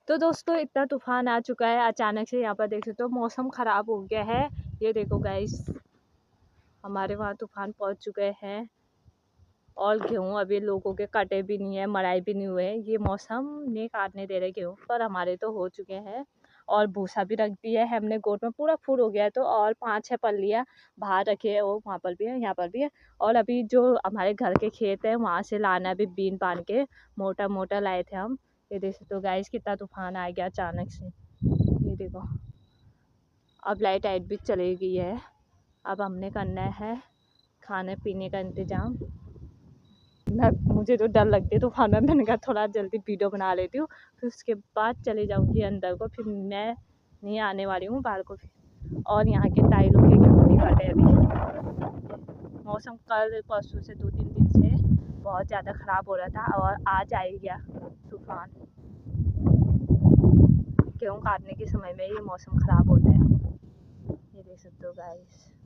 तो दोस्तों इतना तूफान आ चुका है अचानक से। यहाँ पर देख सकते हो मौसम ख़राब हो गया है। ये देखो गाइस, हमारे वहाँ तूफान पहुँच चुके हैं और गेहूँ अभी लोगों के कटे भी नहीं है, मड़ाई भी नहीं हुए हैं। ये मौसम नहीं काटने दे रहे गेहूँ, पर हमारे तो हो चुके हैं। और भूसा भी रख दिया है हमने गोट में, पूरा फुल हो गया है। तो और 5-6 पल्लियाँ बाहर रखे है, वो वहाँ पर भी है, यहाँ पर भी है। और अभी जो हमारे घर के खेत है वहाँ से लाना, अभी बीन बांध के मोटा मोटा लाए थे हम। ये देख सकते हो गाइस, कितना तूफान आ गया अचानक से। ये देखो, अब लाइट भी चली गई है। अब हमने करना है खाने पीने का इंतज़ाम। मुझे तो डर लगती है तूफान में। मैंने कहा थोड़ा जल्दी वीडियो बना लेती हूँ, फिर उसके बाद चले जाऊँगी अंदर को। फिर मैं नहीं आने वाली हूँ बाहर को। फिर और यहाँ के टाइलों के गेहूँ नहीं कटे अभी। मौसम कल परसों से 2-3 दिन से बहुत ज़्यादा ख़राब हो रहा था, और आज आ ही गया तूफान। गेहूँ काटने के समय में ये मौसम ख़राब होता है। ये देख सकते हो गाइस।